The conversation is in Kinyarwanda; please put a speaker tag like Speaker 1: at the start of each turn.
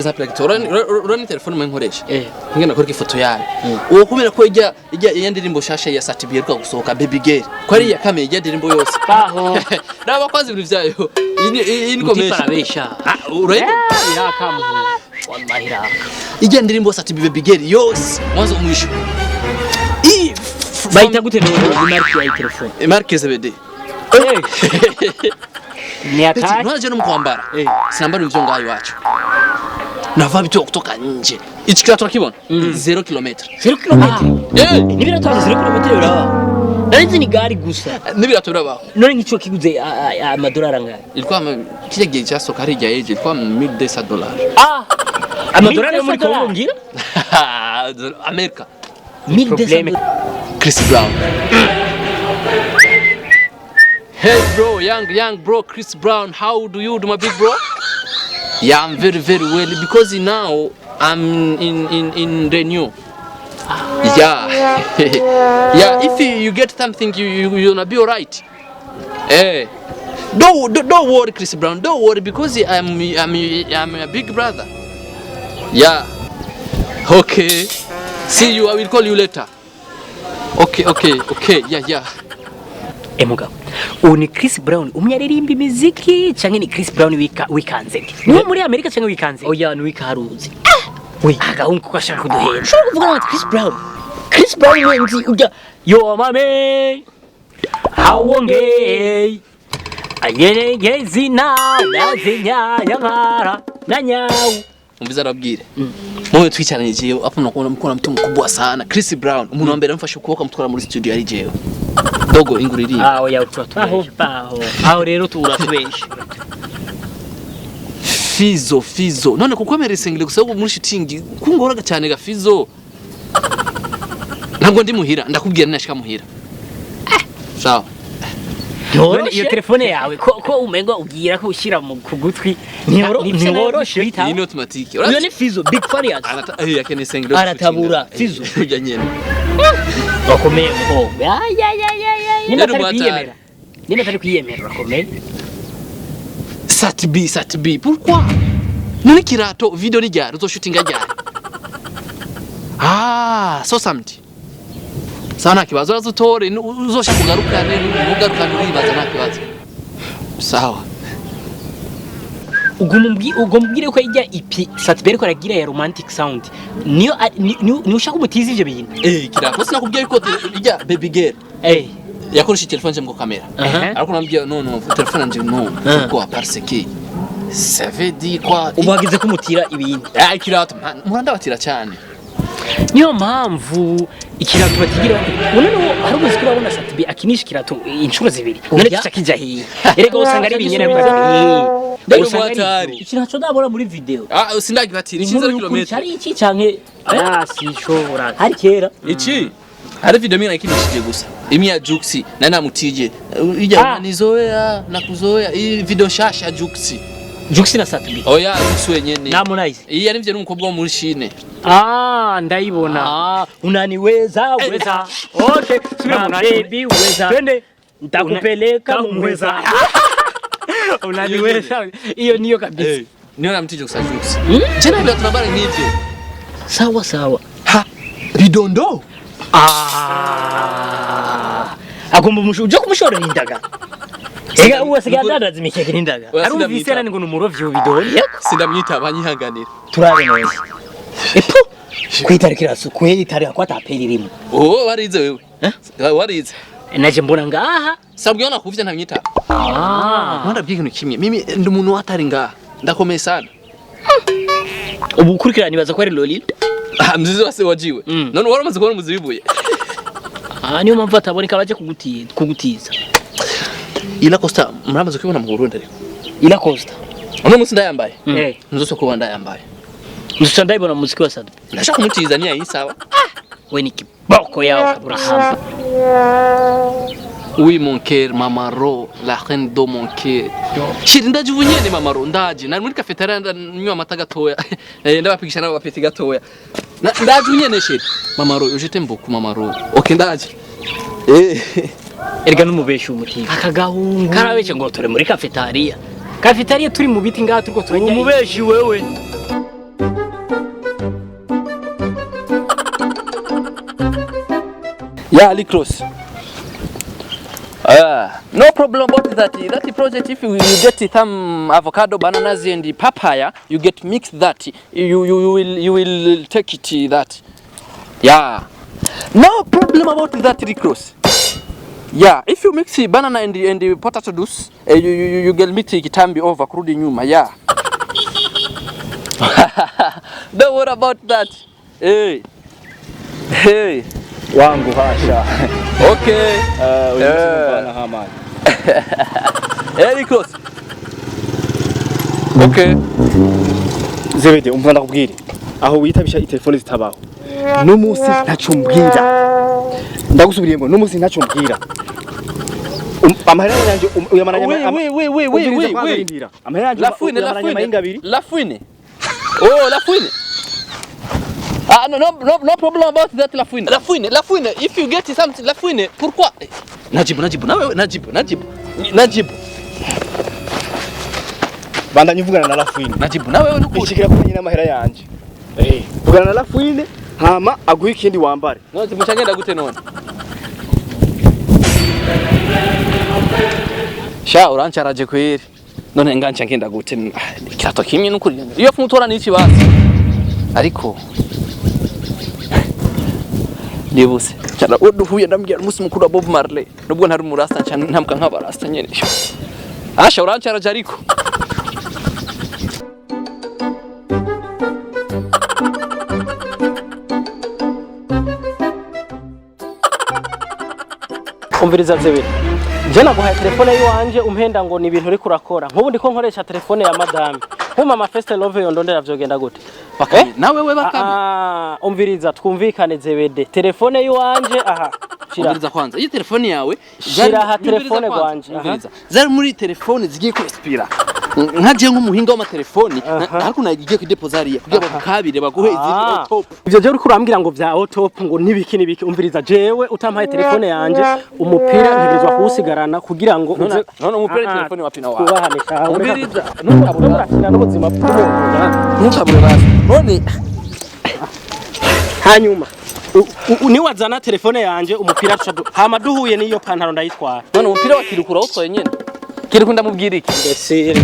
Speaker 1: WhatsApp like urani telefone mwe nkoresha ngena kora ifoto yayo uwo kubera ko ijya ndirimbo shasha ya Satibiye rwa gusohoka baby girl ko ari ya kame ijya ndirimbo yose
Speaker 2: baho
Speaker 1: n'abakozi ibintu vyayo ini komesha urayibona
Speaker 2: irakamu wallahi iraka
Speaker 1: ijya ndirimbo Satibiye baby girl yose mwanzo umwisho
Speaker 2: bayita gute no marke ya telefone
Speaker 1: comedy-zebede
Speaker 2: ni atari
Speaker 1: nwaje no mukwambara sinambara ivyo ngayo wacu nava bito kutoka nje ichi kirato rakibona 0 km
Speaker 2: 0 km ni birato 0 km urawa narizi ni gari gusa
Speaker 1: ni birato urabaho
Speaker 2: none ngico kiguze amadolari angahe
Speaker 1: ilikuwa kile cyasoka hari ya eje ilikuwa $1200
Speaker 2: amadolari yo muri Kongo ngira
Speaker 1: America
Speaker 2: $1200
Speaker 1: Chris Brown. Hey bro, young bro, Chris Brown, how do you do, my big bro? Yeah, I'm very well because now I'm in Renew. Yeah. Yeah, if you get something you're gonna be alright. Hey. Don't worry, Chris Brown, don't worry because I'm a big brother. Yeah. Okay. See you, I will call you later. Okay, yeah.
Speaker 2: Mugabo uni Chris Brown umyaririmba imiziki canke ni Chris Brown wikanze ni muri Amerika canke wikanze oya ni wikaruzi we agahungu ko ashaka kuduhera ushobora kuvuga ngo Chris Brown wenzi ujya yo mame hawongeye ayene gezina nazinya yamara nanyawu
Speaker 1: umbiza arabwire mwe twicana jewe apo nakona mukona mtu mkubwa sana Chris Brown umuntu wa mbere amfashe ukuboko mutwara muri studio ari jewe dogo inguriri
Speaker 2: oya utwatubesha aho rero turatubesha
Speaker 1: FIZZO none kukomera singile gusa muri shitingi kungoraga cyane ga FIZZO ntabwo ndi muhira ndakubwira nashika muhira sawa
Speaker 2: none iyo telefone yawe ko umengo ugira ko ushira mu kugutwi ntiworoshe bita
Speaker 1: ni automatique
Speaker 2: iyo ni FIZZO big farious
Speaker 1: yakene singile
Speaker 2: aratabura FIZZO
Speaker 1: ujya nyene
Speaker 2: bakomeye ko nima tari kwiyemera bakomeye
Speaker 1: Satibi pourquoi none kirato video ni ryari uzo shootinga ryari so samedi sana kibazo azutore uzoshaka kugarukane uribaza nta kibazo sawa
Speaker 2: ugombwire ko ijya ipi Satibi ko aragira ya romantic sound niyo ushaka umutiza ivyo bintu
Speaker 1: kirato sinakubwiye ko ijya baby girl yakoresha telefone nje mu kamera ariko nambye no telefone nje no kwa parce que ça veut dire quoi
Speaker 2: ubagize kumutira ibintu
Speaker 1: kirato muranda batira cyane
Speaker 2: niyo mpamvu ikirato batigira none hari umuziki urabona Satibi akinisha ikirato inshuro zibiri none kizakija hiye erega usanga ari binyene bwazi ikirato ndabona muri video
Speaker 1: sindagibatira 0 km
Speaker 2: cyari iki canke sishobora hari kera
Speaker 1: iki hari video mimi nakinishije gusa imya Juxi na namutije ija nizoea na kuzoea hii video shasha Juxi
Speaker 2: na Satibi
Speaker 1: oya Juxi wenyene
Speaker 2: namunayize
Speaker 1: iyi ari mvye n'umukobwa wo muri Chine
Speaker 2: ndayibona unaniweza okay baby weza twende nitakupeleka mweza unaniweza hiyo niyo kabisa
Speaker 1: niyo namutije gusa Juxi jana bila tunabara ngivyo
Speaker 2: sawa
Speaker 1: bidondo
Speaker 2: agomba uje kumushora n'indaga ega uwe sigadadaza imikeke n'indaga arumvise nani ngo numurovyi ubidoni
Speaker 1: sindamwita abanyihanganira
Speaker 2: turabe neza kwitarikira su kwitarika kwa tapeli rimwe
Speaker 1: warize wewe warize
Speaker 2: naje mbona ngaha
Speaker 1: sabwiye nakuvye ntamwita mwanda byikintu kimwe mimi ndi umuntu watari ngaha ndakomeye sana
Speaker 2: ubu kurikira nibaza ko ari loli
Speaker 1: mzizi wase wajiwe none waramaze kubona muzibibuye
Speaker 2: niyo mpamvu ataboneka baje kugutiza
Speaker 1: ila Costa muramaze kubona mu Burundi ariko
Speaker 2: ila Costa
Speaker 1: uno munsi ndayambaye nzoso ko ndayambaye
Speaker 2: nzoso ndayibona mu muziki wa Satibi
Speaker 1: ndashaka kumutiza ni ayisawa
Speaker 2: we ni kiboko yao Abraham
Speaker 1: oui mon cœur mamaro la reine de mon cœur shiri ndaje ubunyene mamaro ndaje nari muri cafeteria nywa amata gatoya ndabapigisha nabo bapeti gatoya ndaje ubunyene shiri mamaro je t'aime beaucoup mamaro okay ndaje
Speaker 2: erga numubesha umutima akagahungu karabeje ngo tore muri cafeteria turi mu biti ngaha turiko turajya umubeshi wewe
Speaker 1: Yeah, Licross. No problem about that. That project, if you get some avocado, bananas, and the papaya, you get mixed that. You will take it that. Yeah. No problem about that, Licross. Yeah, if you mix the banana and the potato juice, you get mix it kitambi over kurudi nyuma. Yeah. Don't worry about that. Hey. Hey.
Speaker 3: Wangu hasha.
Speaker 1: Okay.
Speaker 3: Unaona hamani.
Speaker 1: Very close. Okay.
Speaker 3: Zebede umva ndakubwira. Aho witabisha telefone zitabaho. N'umunsi ntacyo mbwira. Ndagusubiriyemo n'umunsi ntacyo mbwira. Amahera yanje uyamaranya
Speaker 1: wait.
Speaker 3: Amahera yanje
Speaker 1: La fouine. Oh, la fouine. No problem about that, la fouine. La fouine. If you get something, la fouine, pourquoi? Najibu.
Speaker 3: Banda nyivugana na la fouine.
Speaker 1: Najibu, na wewe nuko.
Speaker 3: Bishikira kumenya n'amahera yanje. Vugana na la fouine, hama aguha ikindi wambare.
Speaker 1: Najibu cyangenda gute none? Sha urancharaje kweri. None ngancha ngenda gute. Kirato kimwe n'ukuri. Iyo kumutora n'iki basi. Ariko Nibuse cyana uduhuye ndambwira umunsi mukuru wa Bob Marley nubwo ntari umurasta cyane ntamka nk'abarasta nyene asha urancharaje ariko
Speaker 2: umviriza Zebede je naguhaye telefone yiwanje umpenda ngo ni ibintu uri kurakora nk'ubu ndiko nkoresha telefone ya madame Mama First Love yondondera vyogenda gute
Speaker 1: Bakame nawe we Bakame
Speaker 2: umviriza twumvikane Zebede telefone yiwanje aha
Speaker 1: umviriza kwanza iyi telefone yawe
Speaker 2: shira ha telefone gwanje
Speaker 1: umviriza zari muri telefone zigiye kwespira nkaje nk'umuhinga w'amatelefoni ariko nagiye kudepozariya kugira bakabire baguhe izindi top
Speaker 2: ivyo je uri kurambwira ngo vya top ngo nibiki umviriza jewe utampaye telefone yanje umupira ntegerezwa kuwusigarana kugira ngo
Speaker 1: none umupira telefone wapina wawe
Speaker 2: kubahanisha
Speaker 1: umviriza
Speaker 2: nturakina n'ubuzima bw'umuntu
Speaker 1: ntukabure basi none
Speaker 2: hanyuma ni wazana telefone yanje umupira hama duhuye niyo pantaro ndayitwara
Speaker 1: none umupira wakirukura utwaye nyene kirikunda mubwira iki
Speaker 2: mbese